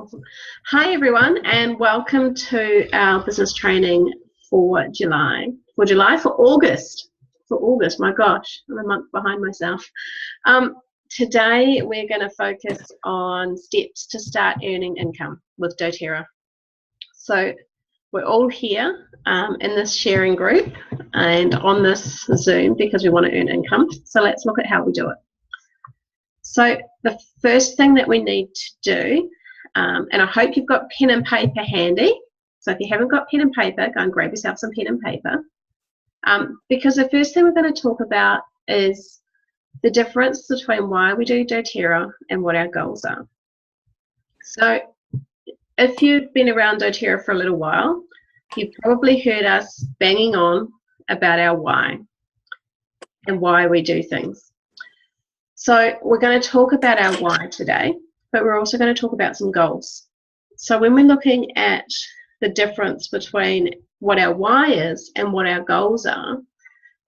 Awesome. Hi everyone, and welcome to our business training for August. My gosh, I'm a month behind myself. Today we're going to focus on steps to start earning income with doTERRA. So we're all here in this sharing group and on this Zoom because we want to earn income. So let's look at how we do it. So the first thing that we need to do, and I hope you've got pen and paper handy. So if you haven't got pen and paper, go and grab yourself some pen and paper. Because the first thing we're going to talk about is the difference between why we do doTERRA and what our goals are. So if you've been around doTERRA for a little while, you've probably heard us banging on about our why and why we do things. So we're going to talk about our why today, but we're also going to talk about some goals. So when we're looking at the difference between what our why is and what our goals are,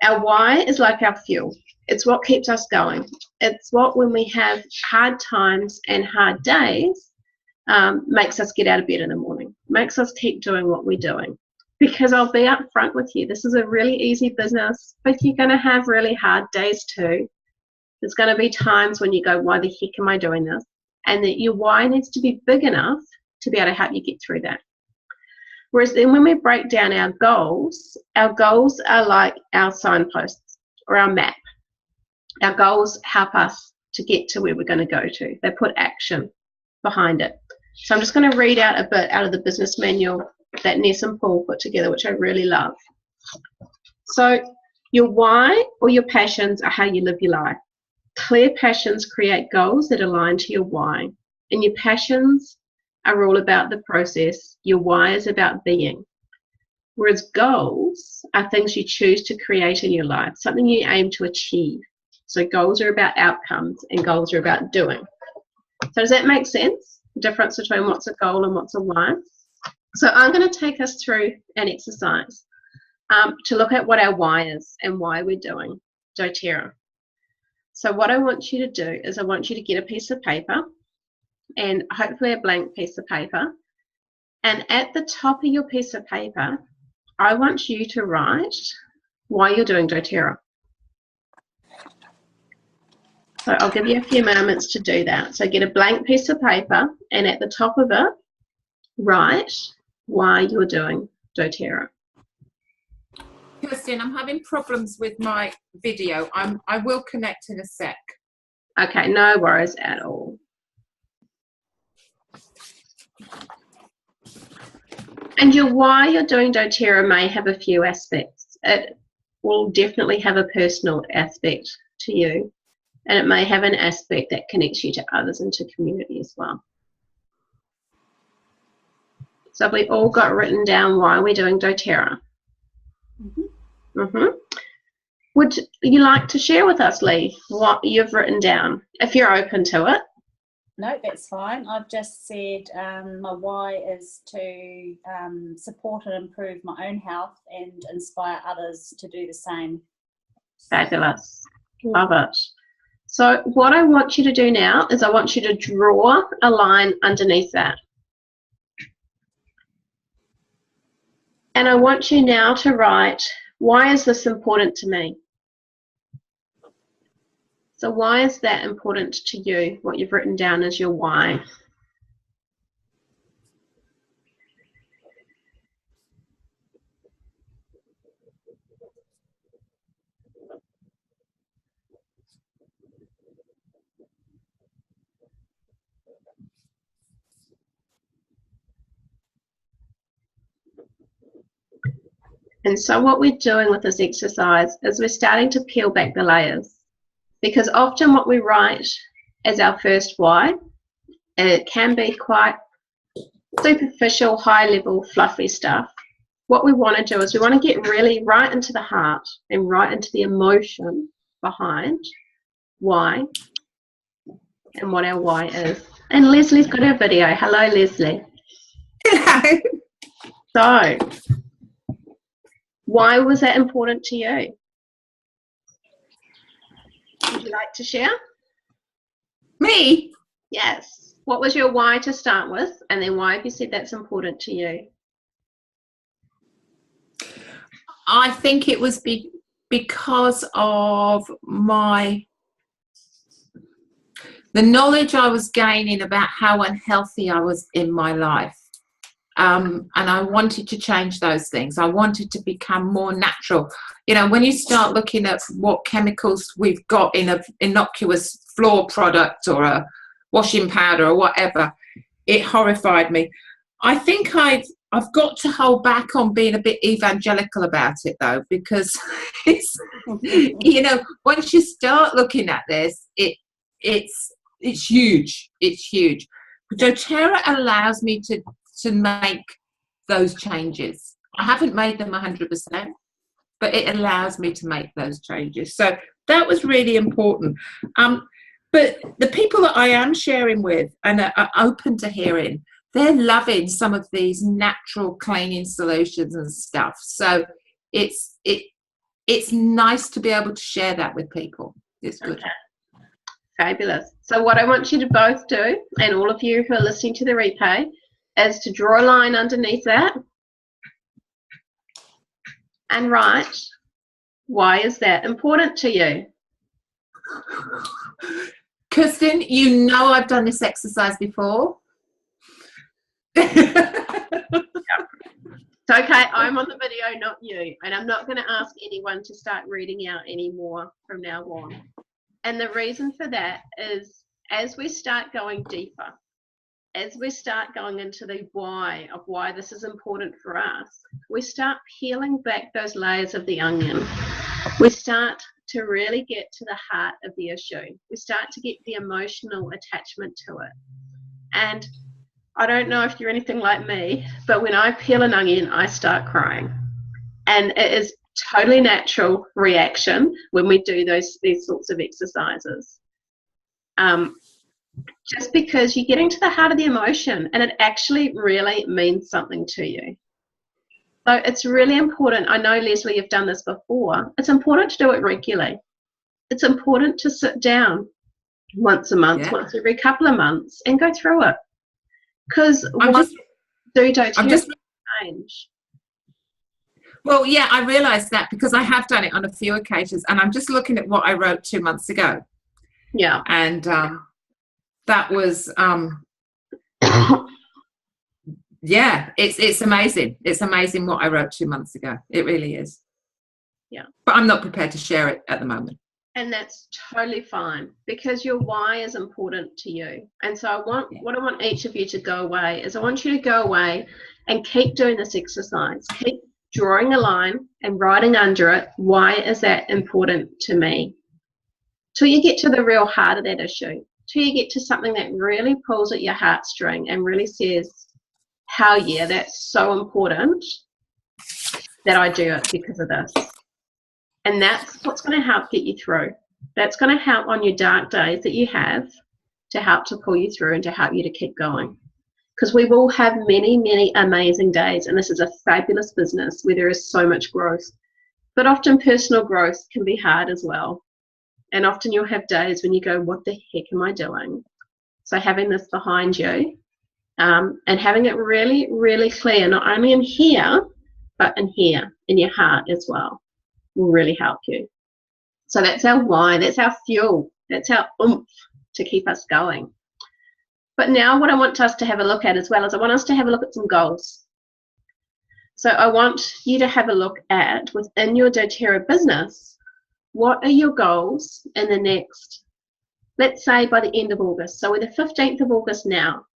our why is like our fuel. It's what keeps us going. It's what, when we have hard times and hard days, makes us get out of bed in the morning, makes us keep doing what we're doing. Because I'll be up front with you, this is a really easy business, but you're going to have really hard days too. There's going to be times when you go, why the heck am I doing this? And that your why needs to be big enough to be able to help you get through that. Whereas then when we break down our goals are like our signposts or our map. Our goals help us to get to where we're going to go to. They put action behind it. So I'm just going to read out a bit out of the business manual that Ness and Paul put together, which I really love. So your why or your passions are how you live your life. Clear passions create goals that align to your why. And your passions are all about the process. Your why is about being. Whereas goals are things you choose to create in your life, something you aim to achieve. So goals are about outcomes and goals are about doing. So does that make sense? The difference between what's a goal and what's a why? So I'm going to take us through an exercise to look at what our why is and why we're doing doTERRA. So what I want you to do is I want you to get a piece of paper and hopefully a blank piece of paper. And at the top of your piece of paper, I want you to write why you're doing doTERRA. So I'll give you a few moments to do that. So get a blank piece of paper and at the top of it, write why you're doing doTERRA. Kirsten, I'm having problems with my video. I will connect in a sec. Okay, no worries at all. And your why you're doing doTERRA may have a few aspects. It will definitely have a personal aspect to you, and it may have an aspect that connects you to others and to community as well. So we all got written down why we're doing doTERRA. Would you like to share with us, Lee, what you've written down, if you're open to it? No, that's fine. I've just said my why is to support and improve my own health and inspire others to do the same. Fabulous. Love it. So what I want you to do now is I want you to draw a line underneath that. And I want you now to write, why is this important to me? So why is that important to you? What you've written down is your why. And so what we're doing with this exercise is we're starting to peel back the layers. Because often what we write as our first why, it can be quite superficial, high-level, fluffy stuff. What we want to do is we want to get really right into the heart and right into the emotion behind why and what our why is. And Leslie's got her video. Hello, Leslie. Hello. So, why was that important to you? Would you like to share? Me? Yes. What was your why to start with, and then why have you said that's important to you? I think it was because of the knowledge I was gaining about how unhealthy I was in my life. And I wanted to change those things. I wanted to become more natural. You know, when you start looking at what chemicals we've got in an innocuous floor product or a washing powder or whatever, it horrified me. I think I've got to hold back on being a bit evangelical about it, though, because it's, you know, once you start looking at this, it's huge. It's huge. doTERRA allows me to make those changes. I haven't made them 100%, but it allows me to make those changes. So that was really important. But the people that I am sharing with and are open to hearing, they're loving some of these natural cleaning solutions and stuff. So it's nice to be able to share that with people. It's good. Okay. Fabulous. So what I want you to both do, and all of you who are listening to the replay, is to draw a line underneath that and write, why is that important to you? Kirsten, you know I've done this exercise before. It's okay, I'm on the video, not you, and I'm not going to ask anyone to start reading out anymore from now on. And the reason for that is, as we start going deeper, as we start going into the why of why this is important for us, we start peeling back those layers of the onion. We start to really get to the heart of the issue. We start to get the emotional attachment to it. And I don't know if you're anything like me, but when I peel an onion, I start crying. And it is totally natural reaction when we do these sorts of exercises. Just because you're getting to the heart of the emotion, and it actually really means something to you. So it's really important. I know, Leslie, you've done this before. It's important to do it regularly. It's important to sit down once a month, once every couple of months, and go through it. Because once you do change. Well, yeah, I realised that because I have done it on a few occasions, and I'm just looking at what I wrote 2 months ago. Yeah. And that was, yeah, it's amazing. It's amazing what I wrote 2 months ago. It really is. Yeah. But I'm not prepared to share it at the moment. And that's totally fine, because your why is important to you. And so what I want each of you to go away is, I want you to go away and keep doing this exercise. Keep drawing a line and writing under it, why is that important to me? Till you get to the real heart of that issue. Till you get to something that really pulls at your heartstring and really says, hell yeah, that's so important that I do it because of this. And that's what's going to help get you through. That's going to help on your dark days that you have, to help to pull you through and to help you to keep going. Because we will have many, many amazing days, and this is a fabulous business where there is so much growth. But often personal growth can be hard as well. And often you'll have days when you go, what the heck am I doing? So having this behind you and having it really, really clear, not only in here, but in here, in your heart as well, will really help you. So that's our why, that's our fuel, that's our oomph to keep us going. But now what I want us to have a look at as well is, I want us to have a look at some goals. So I want you to have a look at, within your doTERRA business, what are your goals in the next, let's say by the end of August. So we're the 15th of August now.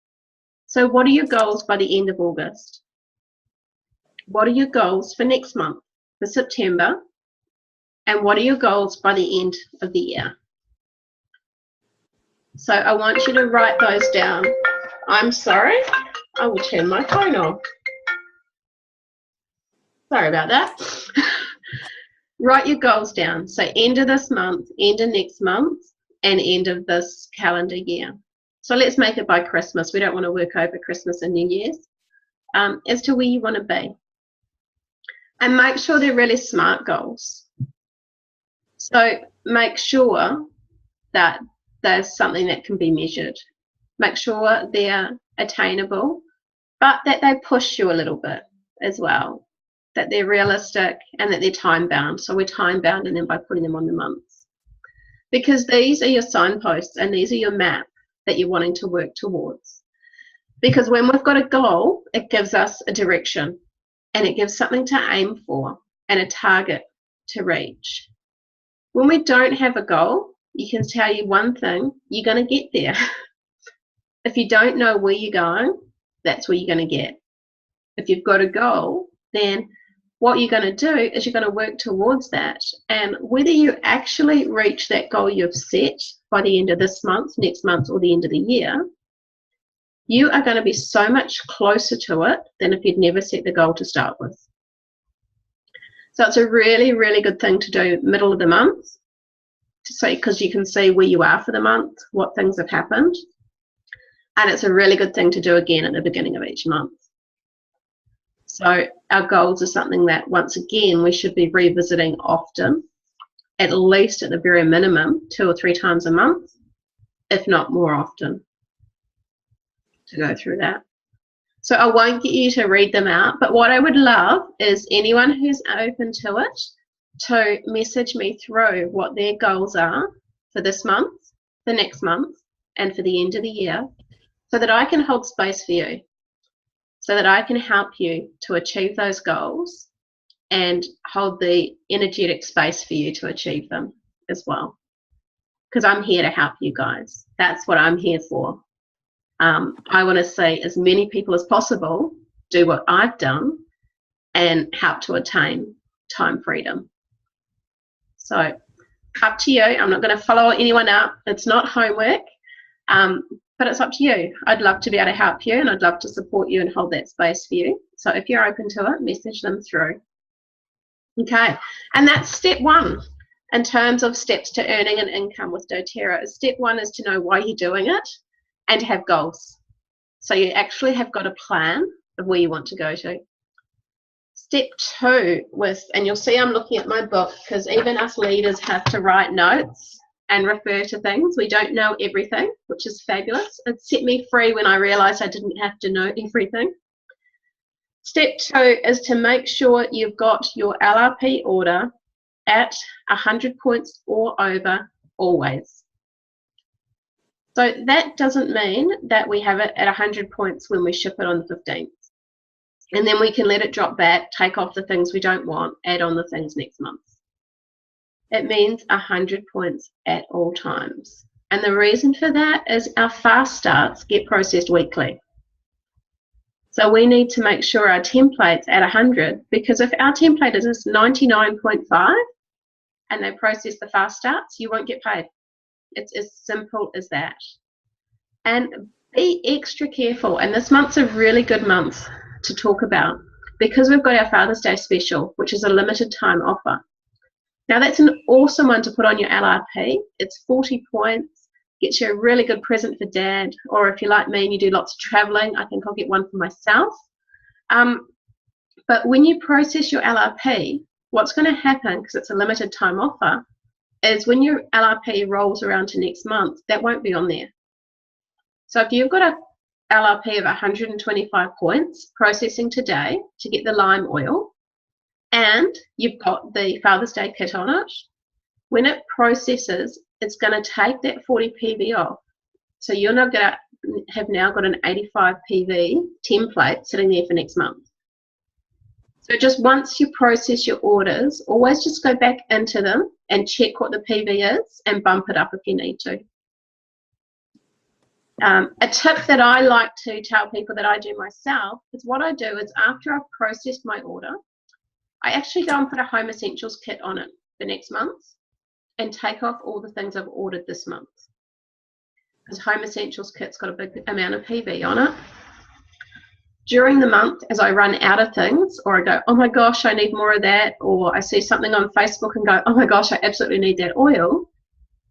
So what are your goals by the end of August? What are your goals for next month, for September? And what are your goals by the end of the year? So I want you to write those down. I'm sorry, I will turn my phone off. Sorry about that. Write your goals down. So end of this month, end of next month, and end of this calendar year. So let's make it by Christmas. We don't want to work over Christmas and New Year's. As to where you want to be. And make sure they're really smart goals. So make sure that there's something that can be measured. make sure they're attainable, but that they push you a little bit as well, that they're realistic and that they're time bound. So we're time bound and then by putting them on the months. Because these are your signposts and these are your map that you're wanting to work towards. Because when we've got a goal, it gives us a direction and it gives something to aim for and a target to reach. When we don't have a goal, you can tell you one thing, you're going to get there. If you don't know where you're going, that's where you're going to get. If you've got a goal, then what you're going to do is you're going to work towards that. And whether you actually reach that goal you've set by the end of this month, next month, or the end of the year, you are going to be so much closer to it than if you'd never set the goal to start with. So it's a really, really good thing to do middle of the month, because you can see where you are for the month, what things have happened. And it's a really good thing to do again at the beginning of each month. So our goals are something that, once again, we should be revisiting often, at least at the very minimum, 2 or 3 times a month, if not more often, to go through that. So I won't get you to read them out, but what I would love is anyone who's open to it to message me through what their goals are for this month, the next month, and for the end of the year, so that I can hold space for you, so that I can help you to achieve those goals and hold the energetic space for you to achieve them as well. Because I'm here to help you guys. That's what I'm here for. I want to see as many people as possible do what I've done and help to attain time freedom. So up to you. I'm not going to follow anyone up. It's not homework, but it's up to you. I'd love to be able to help you and I'd love to support you and hold that space for you. So if you're open to it, message them through. Okay, and that's step 1 in terms of steps to earning an income with doTERRA. Step 1 is to know why you're doing it and to have goals. So you actually have got a plan of where you want to go to. Step 2 and you'll see I'm looking at my book, because even us leaders have to write notes and refer to things. We don't know everything, which is fabulous. It set me free when I realized I didn't have to know everything. Step 2 is to make sure you've got your LRP order at 100 points or over always. So that doesn't mean that we have it at 100 points when we ship it on the 15th. And then we can let it drop back, take off the things we don't want, add on the things next month. It means 100 points at all times. And the reason for that is our fast starts get processed weekly. So we need to make sure our template's at 100, because if our template is 99.5 and they process the fast starts, you won't get paid. It's as simple as that. And be extra careful, and this month's a really good month to talk about, because we've got our Father's Day special, which is a limited time offer. Now that's an awesome one to put on your LRP. It's 40 points, gets you a really good present for Dad, or if you're like me and you do lots of traveling, I think I'll get one for myself. But when you process your LRP, what's going to happen, because it's a limited time offer, is when your LRP rolls around to next month, that won't be on there. So if you've got a LRP of 125 points processing today to get the lime oil, and you've got the Father's Day kit on it, when it processes, it's going to take that 40 PV off. So you're not going to have now got an 85 PV template sitting there for next month. So just once you process your orders, always just go back into them and check what the PV is and bump it up if you need to. A tip that I like to tell people that I do myself is what I do is after I've processed my order, I actually go and put a Home Essentials kit on it for next month and take off all the things I've ordered this month. Because Home Essentials kit's got a big amount of PV on it. During the month, as I run out of things, or I go, oh my gosh, I need more of that, or I see something on Facebook and go, oh my gosh, I absolutely need that oil,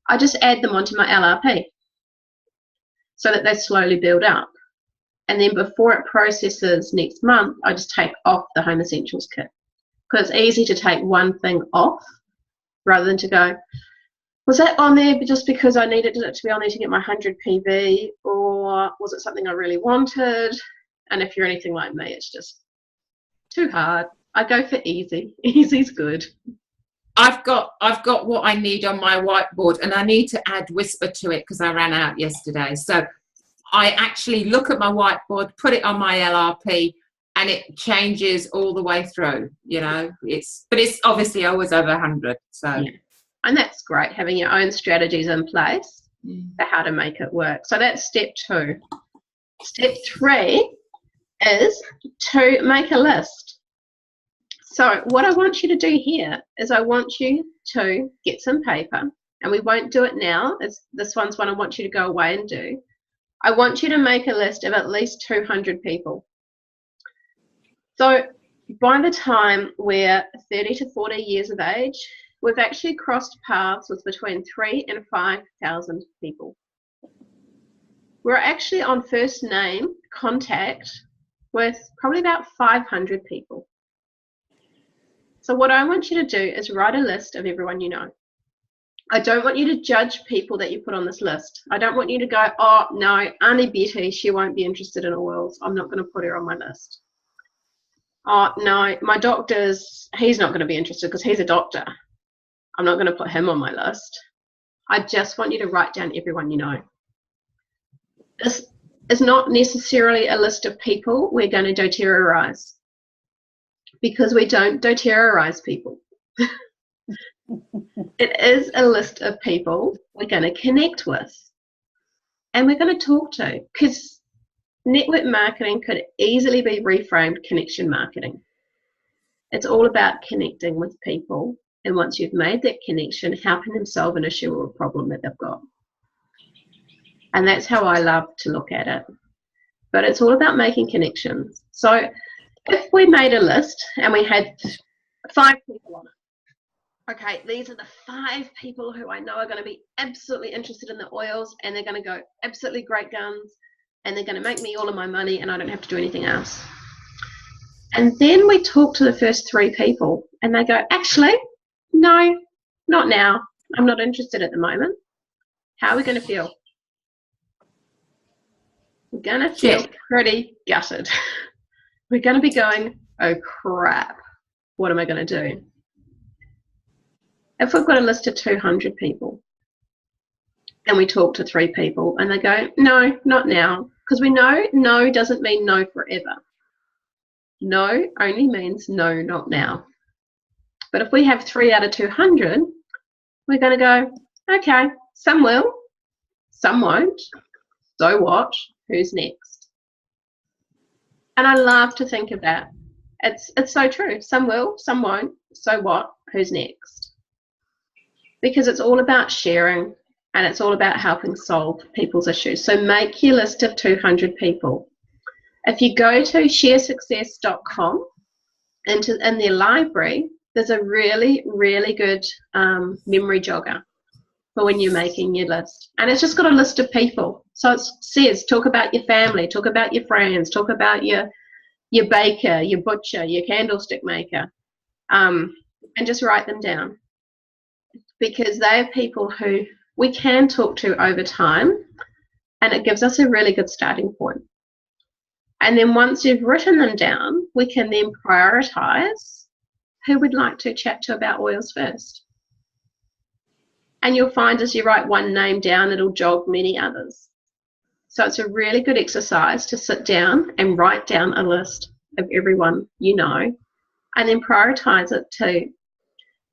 I just add them onto my LRP so that they slowly build up. And then before it processes next month, I just take off the Home Essentials kit. Because it's easy to take one thing off rather than to go, Was that on there just because I needed it to be on there to get my 100 PV, or was it something I really wanted? And if you're anything like me, it's just too hard. I go for easy. Easy's good. I've got what I need on my whiteboard, and I need to add Whisper to it because I ran out yesterday. So I actually look at my whiteboard, put it on my LRP, and it changes all the way through. You know, but it's obviously always over 100. So, yeah. And that's great, having your own strategies in place for how to make it work. So that's step 2. Step 3 is to make a list. So what I want you to do here is I want you to get some paper, and we won't do it now. This one's one I want you to go away and do. I want you to make a list of at least 200 people. So by the time we're 30 to 40 years of age, we've actually crossed paths with between 3,000 and 5,000 people. We're actually on first name contact with probably about 500 people. So what I want you to do is write a list of everyone you know. I don't want you to judge people that you put on this list. I don't want you to go, oh, no, Auntie Betty, she won't be interested in oils. I'm not going to put her on my list. Oh, no, my doctor's, he's not going to be interested because he's a doctor. I'm not going to put him on my list. I just want you to write down everyone you know. This is not necessarily a list of people we're going to doTERRA-ize, because we don't doTERRA-ize people. It is a list of people we're going to connect with and we're going to talk to, because network marketing could easily be reframed connection marketing. It's all about connecting with people, and once you've made that connection, helping them solve an issue or a problem that they've got. And that's how I love to look at it. But it's all about making connections. So if we made a list and we had 5 people on it, okay, these are the 5 people who I know are going to be absolutely interested in the oils, and they're going to go absolutely great guns, and they're going to make me all of my money, and I don't have to do anything else. And then we talk to the first 3 people, and they go, actually, no, not now. I'm not interested at the moment. How are we going to feel? We're going to feel pretty gutted. We're going to be going, oh crap, what am I going to do? If we've got a list of 200 people and we talk to 3 people and they go, no, not now, because we know no doesn't mean no forever. No only means no, not now. But if we have 3 out of 200, we're going to go, okay, some will, some won't. So what? Who's next? And I love to think of that. It's so true. Some will, some won't. So what? Who's next? Because it's all about sharing, and it's all about helping solve people's issues. So make your list of 200 people. If you go to sharesuccess.com, in their library, there's a really, really good memory jogger for when you're making your list. And it's just got a list of people. So it says, talk about your family, talk about your friends, talk about your baker, your butcher, your candlestick maker, and just write them down. Because they are people who we can talk to over time, and it gives us a really good starting point. And then once you've written them down, we can then prioritize who we'd like to chat to about oils first. And you'll find as you write one name down, it'll jog many others. So it's a really good exercise to sit down and write down a list of everyone you know, and then prioritize it to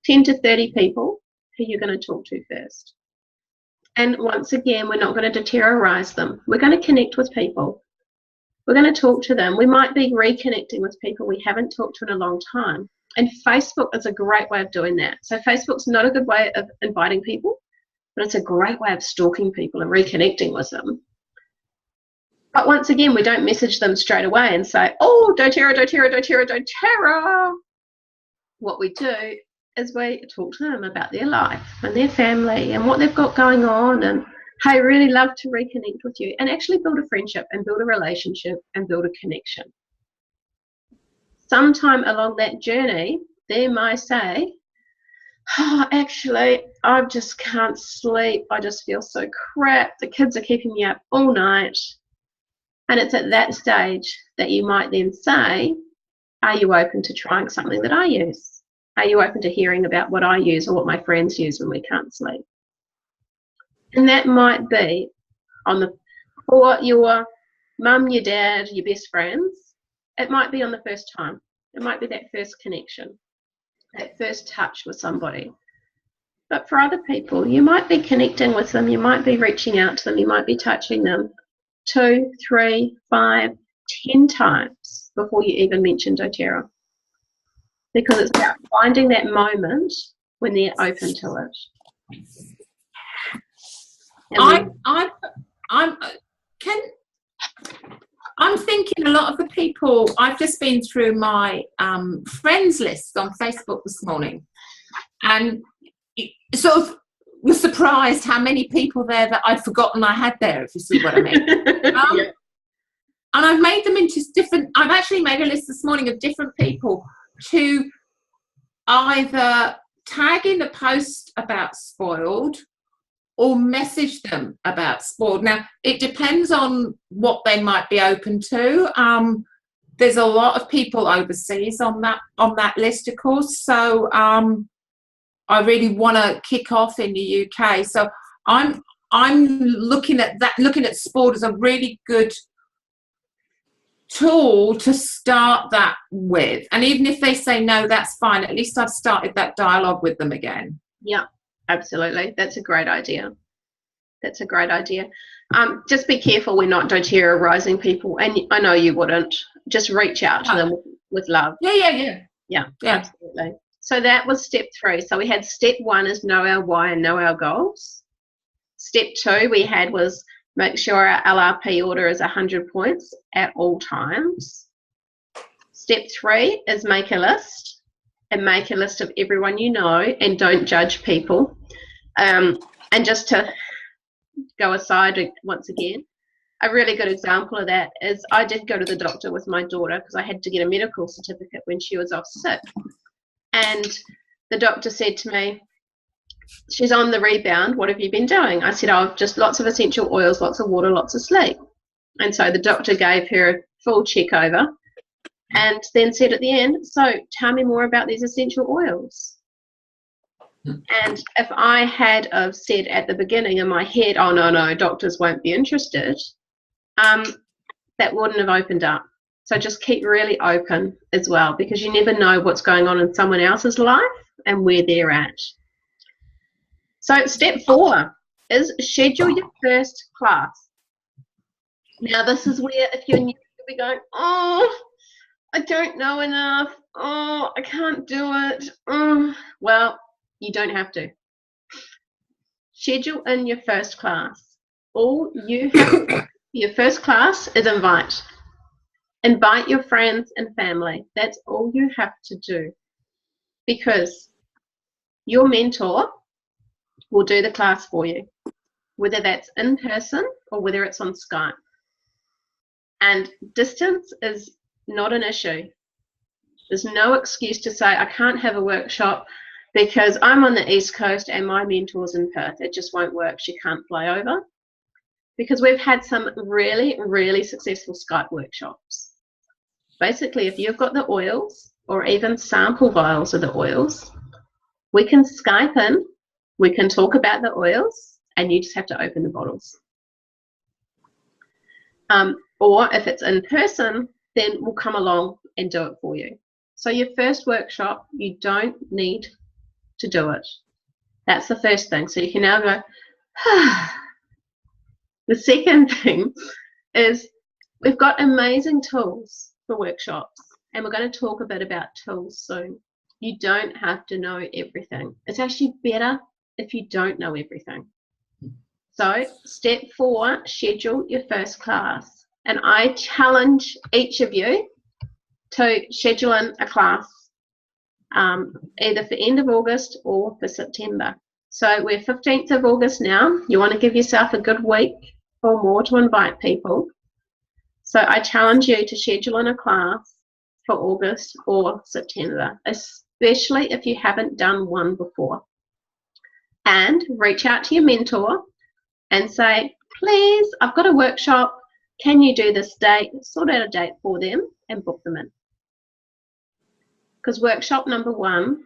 10 to 30 people who you're going to talk to first. And once again, we're not going to doTERRA-ize them. We're going to connect with people. We're going to talk to them. We might be reconnecting with people we haven't talked to in a long time. And Facebook is a great way of doing that. So Facebook's not a good way of inviting people, but it's a great way of stalking people and reconnecting with them. But once again, we don't message them straight away and say, oh, doTERRA, doTERRA, doTERRA, doTERRA. What we do is we talk to them about their life and their family and what they've got going on, and hey, really love to reconnect with you, and actually build a friendship and build a relationship and build a connection. Sometime along that journey, they might say, oh, actually, I just can't sleep. I just feel so crap. The kids are keeping me up all night. And it's at that stage that you might then say, are you open to trying something that I use? Are you open to hearing about what I use or what my friends use when we can't sleep? And that might be for your mum, your dad, your best friends. It might be on the first time. It might be that first connection, that first touch with somebody. But for other people, you might be connecting with them, you might be reaching out to them, you might be touching them 2, 3, 5, 10 times before you even mention doTERRA. Because it's about finding that moment when they're open to it. I'm thinking a lot of the people, I've just been through my friends list on Facebook this morning, and sort of was surprised how many people there that I'd forgotten I had there, if you see what I mean. Yeah. And I've made them into different, I've actually made a list this morning of different people to either tag in a post about Spoiled or message them about Spoiled. Now, it depends on what they might be open to. There's a lot of people overseas on that list, of course. So I really want to kick off in the UK. So I'm looking at Spoiled as a really good tool to start that with. And even if they say no, that's fine. At least I've started that dialogue with them again. Yeah, absolutely. That's a great idea. That's a great idea. Just be careful we're not doTERRA-rising people. And I know you wouldn't. Just reach out to them with love. Yeah, absolutely. So that was step 3. So we had step 1 is know our why and know our goals. Step 2 we had was make sure our LRP order is 100 points at all times. Step 3 is make a list, and make a list of everyone you know, and don't judge people. And just to go aside once again, a really good example of that is I did go to the doctor with my daughter because I had to get a medical certificate when she was off sick. And the doctor said to me, she's on the rebound, what have you been doing? I said, oh, just lots of essential oils, lots of water, lots of sleep. And so the doctor gave her a full check over and then said at the end, so tell me more about these essential oils. And if I had said at the beginning in my head, oh, no, doctors won't be interested, that wouldn't have opened up. So just keep really open as well, because you never know what's going on in someone else's life and where they're at. So step 4 is schedule your first class. Now this is where if you're new, you'll be going, oh, I don't know enough. Oh, I can't do it. Well, you don't have to. Schedule in your first class. All you have to do for your first class is invite. Invite your friends and family. That's all you have to do. Because your mentor will do the class for you, whether that's in person or whether it's on Skype. And distance is not an issue. There's no excuse to say, I can't have a workshop because I'm on the East Coast and my mentor's in Perth. It just won't work. She can't fly over. Because we've had some really, really successful Skype workshops. Basically, if you've got the oils or even sample vials of the oils, we can Skype in, we can talk about the oils, and you just have to open the bottles. Or if it's in person, then we'll come along and do it for you. So your first workshop, you don't need to do it. That's the first thing. So you can now go, The second thing is we've got amazing tools for workshops, and we're going to talk a bit about tools soon. You don't have to know everything. It's actually better if you don't know everything. So step 4, schedule your first class. And I challenge each of you to schedule in a class either for end of August or for September. So we're 15th of August now. You want to give yourself a good week or more to invite people. So I challenge you to schedule in a class for August or September, especially if you haven't done one before. And reach out to your mentor and say, please, I've got a workshop. Can you do this date? Sort out a date for them and book them in. Because workshop number 1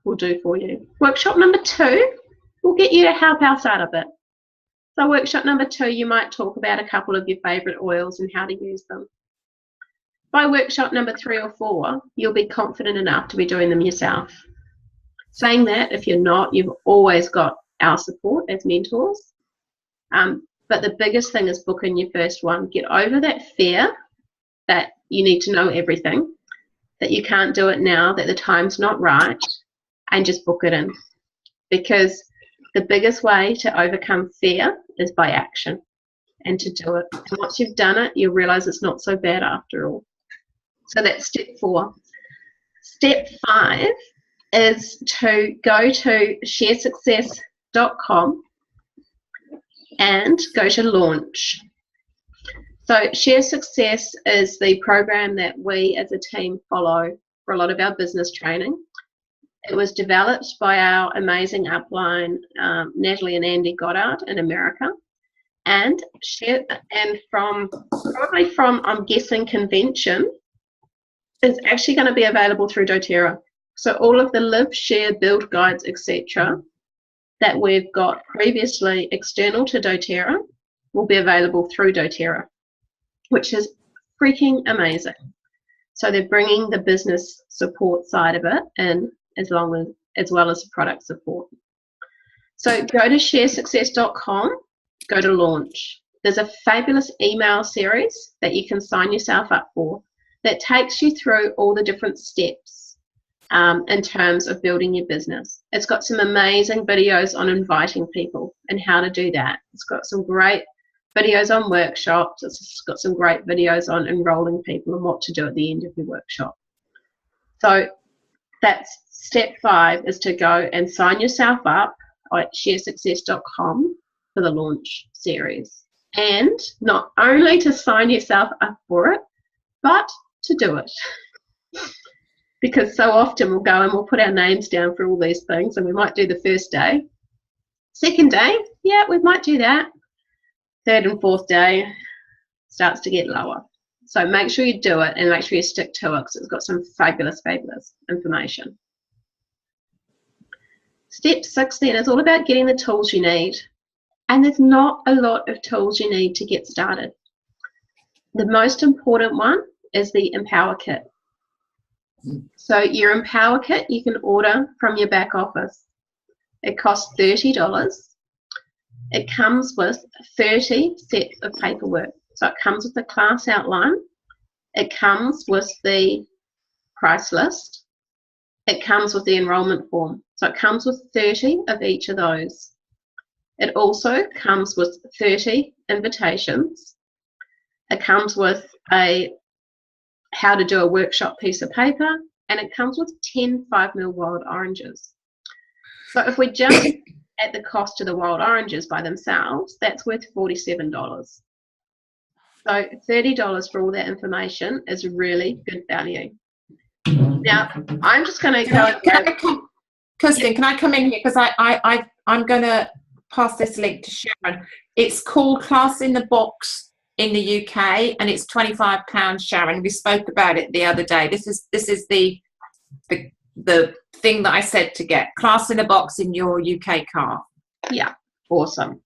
will do for you. Workshop number 2 will get you to help outside of it. So workshop number 2, you might talk about a couple of your favourite oils and how to use them. By workshop number 3 or 4, you'll be confident enough to be doing them yourself. Saying that, if you're not, you've always got our support as mentors. But the biggest thing is booking your first one. Get over that fear that you need to know everything, that you can't do it now, that the time's not right, and just book it in. Because the biggest way to overcome fear is by action and to do it. And once you've done it, you'll realise it's not so bad after all. So that's step 4. Step 5 is to go to sharesuccess.com and go to launch. So Share Success is the program that we as a team follow for a lot of our business training. It was developed by our amazing upline, Natalie and Andy Goddard in America. And probably from, I'm guessing, convention, is actually going to be available through doTERRA. So all of the live, share, build guides, etc. that we've got previously external to doTERRA will be available through doTERRA, which is freaking amazing. So they're bringing the business support side of it in as well as product support. So go to sharesuccess.com, go to launch. There's a fabulous email series that you can sign yourself up for that takes you through all the different steps in terms of building your business. It's got some amazing videos on inviting people and how to do that. It's got some great videos on workshops. It's got some great videos on enrolling people and what to do at the end of your workshop. So that's step 5, is to go and sign yourself up at sharesuccess.com for the launch series. And not only to sign yourself up for it, but to do it. Because so often we'll go and we'll put our names down for all these things, and we might do the first day. Second day, yeah, we might do that. Third and fourth day starts to get lower. So make sure you do it and make sure you stick to it, because it's got some fabulous, fabulous information. Step 6 then is all about getting the tools you need. And there's not a lot of tools you need to get started. The most important one is the Empower Kit. So your Empower Kit you can order from your back office. It costs $30. It comes with 30 sets of paperwork. So it comes with the class outline. It comes with the price list. It comes with the enrollment form. So it comes with 30 of each of those. It also comes with 30 invitations. It comes with a how to do a workshop piece of paper, and it comes with 10 5ml wild oranges. So if we just at the cost of the wild oranges by themselves, that's worth $47. So $30 for all that information is really good value. Now, I'm just going to go. Kirsten, can I come in here? Because I'm going to pass this link to Sharon. It's called Class in the Box in the UK, and it's £25, Sharon. We spoke about it the other day. This is the thing that I said to get. Class in a Box in your UK car. Yeah, awesome.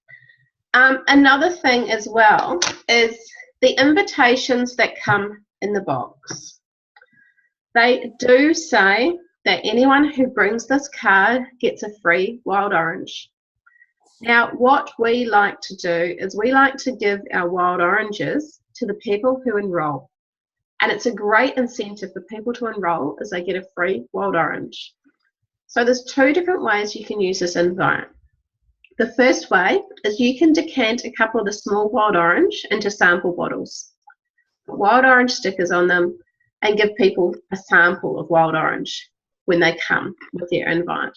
Another thing as well is the invitations that come in the box. They do say that anyone who brings this card gets a free wild orange. Now, what we like to do is we like to give our wild oranges to the people who enroll. And it's a great incentive for people to enroll as they get a free wild orange. So there's 2 different ways you can use this invite. The first way is you can decant a couple of the small wild orange into sample bottles. Put wild orange stickers on them and give people a sample of wild orange when they come with their invite.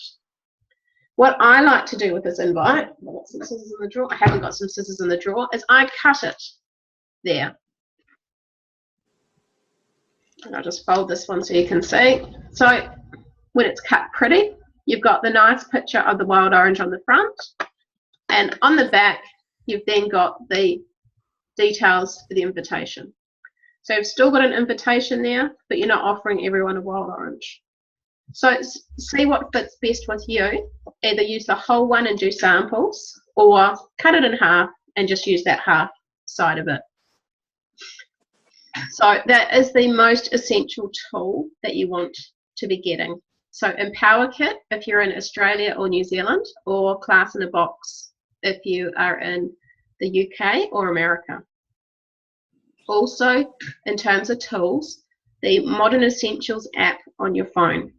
What I like to do with this invite, I've got some scissors in the drawer. I haven't got some scissors in the drawer, is I cut it there. And I'll just fold this one so you can see. So when it's cut pretty, you've got the nice picture of the wild orange on the front, and on the back you've then got the details for the invitation. So you've still got an invitation there, but you're not offering everyone a wild orange. So see what fits best with you. Either use the whole one and do samples, or cut it in half and just use that half side of it. So that is the most essential tool that you want to be getting. So Empower Kit if you're in Australia or New Zealand, or Class in a Box if you are in the UK or America. Also, in terms of tools, the Modern Essentials app on your phone.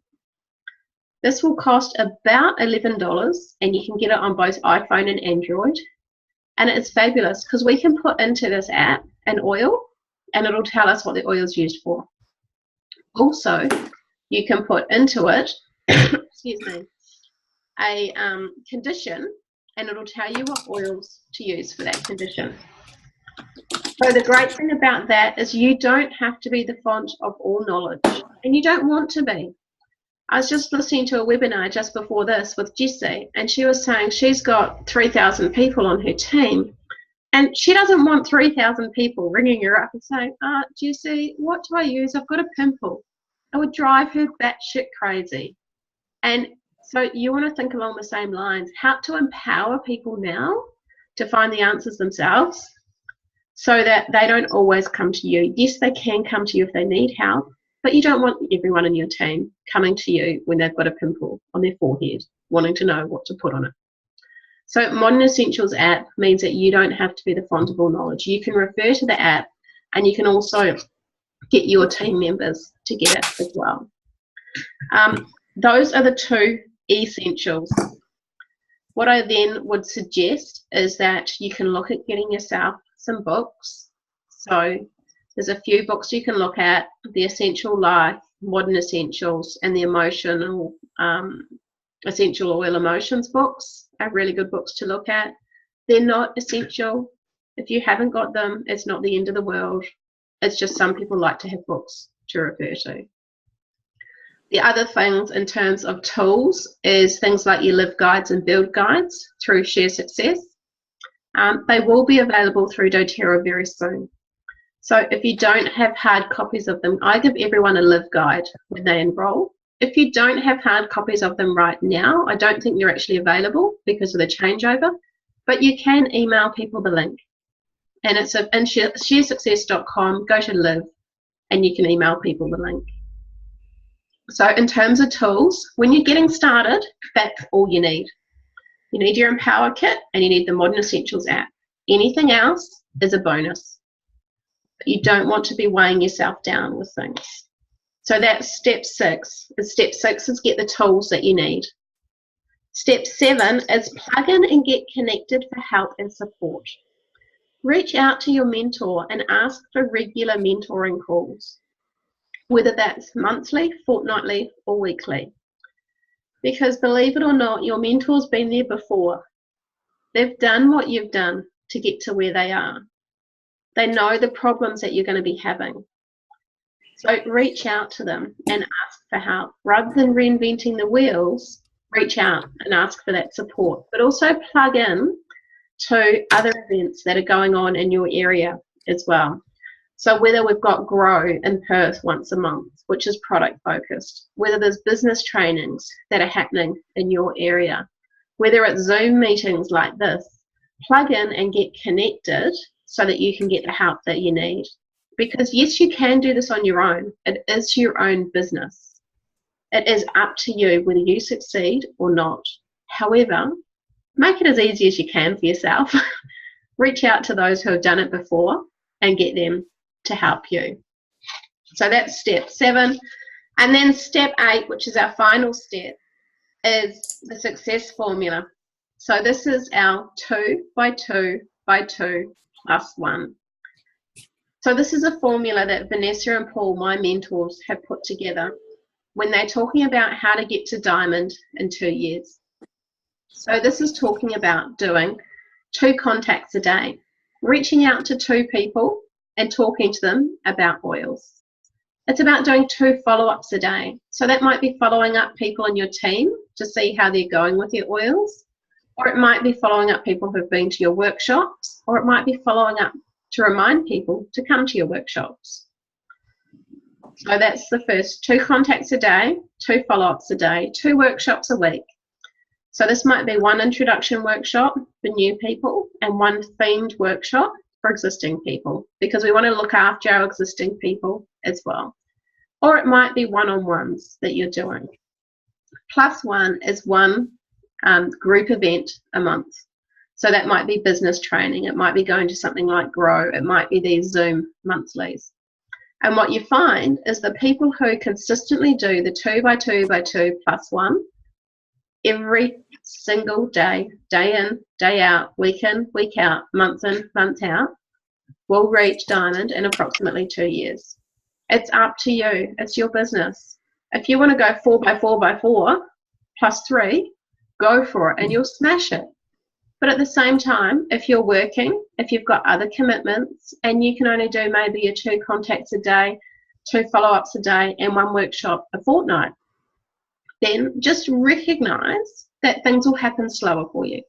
This will cost about $11, and you can get it on both iPhone and Android. And it's fabulous because we can put into this app an oil, and it'll tell us what the oil is used for. Also, you can put into it, excuse me, a condition, and it'll tell you what oils to use for that condition. So the great thing about that is you don't have to be the font of all knowledge, and you don't want to be. I was just listening to a webinar just before this with Jessie, and she was saying she's got 3,000 people on her team, and she doesn't want 3,000 people ringing her up and saying, Jessie, what do I use? I've got a pimple. It would drive her batshit crazy. And so you want to think along the same lines, how to empower people now to find the answers themselves so that they don't always come to you. Yes, they can come to you if they need help, but you don't want everyone in your team coming to you when they've got a pimple on their forehead, wanting to know what to put on it. So Modern Essentials app means that you don't have to be the font of all knowledge. You can refer to the app, and you can also get your team members to get it as well. Those are the two essentials. What I then would suggest is that you can look at getting yourself some books. So there's a few books you can look at: The Essential Life, Modern Essentials, and the Emotional Essential Oil Emotions books are really good books to look at. They're not essential. If you haven't got them, it's not the end of the world. It's just some people like to have books to refer to. The other things in terms of tools is things like your live guides and build guides through Share Success. They will be available through doTERRA very soon. So if you don't have hard copies of them, I give everyone a live guide when they enroll. If you don't have hard copies of them right now, I don't think they're actually available because of the changeover, but you can email people the link. And it's in sharesuccess.com, go to live, and you can email people the link. So in terms of tools, when you're getting started, that's all you need. You need your Empower Kit and you need the Modern Essentials app. Anything else is a bonus. But you don't want to be weighing yourself down with things. So that's step 6. Step 6 is get the tools that you need. Step 7 is plug in and get connected for help and support. Reach out to your mentor and ask for regular mentoring calls, whether that's monthly, fortnightly, or weekly. Because believe it or not, your mentor's been there before. They've done what you've done to get to where they are. They know the problems that you're going to be having. So reach out to them and ask for help. Rather than reinventing the wheels, reach out and ask for that support. But also plug in to other events that are going on in your area as well. So whether we've got Grow in Perth once a month, which is product focused, whether there's business trainings that are happening in your area, whether it's Zoom meetings like this, plug in and get connected so that you can get the help that you need. Because yes, you can do this on your own. It is your own business. It is up to you whether you succeed or not. However, make it as easy as you can for yourself. Reach out to those who have done it before and get them to help you. So that's step 7. And then step 8, which is our final step, is the success formula. So this is our 2 by 2 by 2 plus 1. So this is a formula that Vanessa and Paul, my mentors, have put together when they're talking about how to get to diamond in 2 years. So this is talking about doing 2 contacts a day, reaching out to 2 people and talking to them about oils. It's about doing 2 follow-ups a day. So that might be following up people in your team to see how they're going with your oils, or it might be following up people who've been to your workshops, or it might be following up to remind people to come to your workshops. So that's the first 2 contacts a day, 2 follow-ups a day, 2 workshops a week. So this might be 1 introduction workshop for new people and 1 themed workshop for existing people, because we want to look after our existing people as well. Or it might be one-on-ones that you're doing. Plus 1 is 1 group event a month. So that might be business training, it might be going to something like Grow, it might be these Zoom monthlies. And what you find is the people who consistently do the 2 by 2 by 2 plus 1 every single day, day in, day out, week in, week out, month in, month out, will reach Diamond in approximately 2 years. It's up to you. It's your business. If you want to go 4 by 4 by 4 plus 3, go for it and you'll smash it. But at the same time, if you're working, if you've got other commitments and you can only do maybe your 2 contacts a day, 2 follow-ups a day and 1 workshop a fortnight, then just recognize that things will happen slower for you.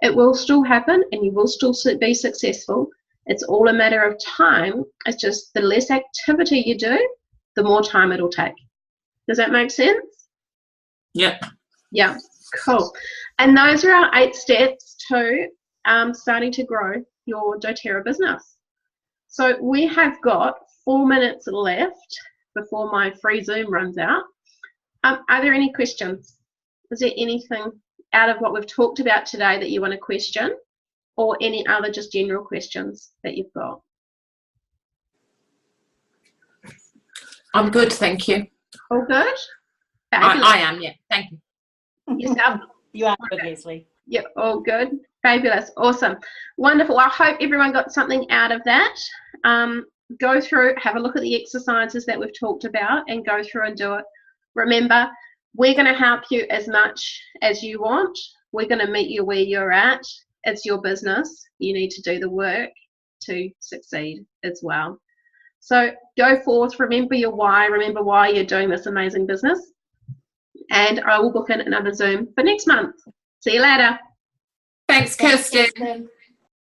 It will still happen and you will still be successful. It's all a matter of time. It's just the less activity you do, the more time it'll take. Does that make sense? Yep. Yeah, cool. And those are our 8 steps to starting to grow your doTERRA business. So we have got 4 minutes left before my free Zoom runs out. Are there any questions? Is there anything out of what we've talked about today that you want to question, or any other just general questions that you've got? I'm good, thank you. All good? I am, yeah. Thank you. Yourself? You are good, Leslie. Yep, all good. Fabulous. Awesome. Wonderful. I hope everyone got something out of that. Go through, have a look at the exercises that we've talked about and go through and do it. Remember, we're going to help you as much as you want. We're going to meet you where you're at. It's your business. You need to do the work to succeed as well. So go forth, remember your why, remember why you're doing this amazing business. And I will book in another Zoom for next month. See you later. Thanks, Kirsten.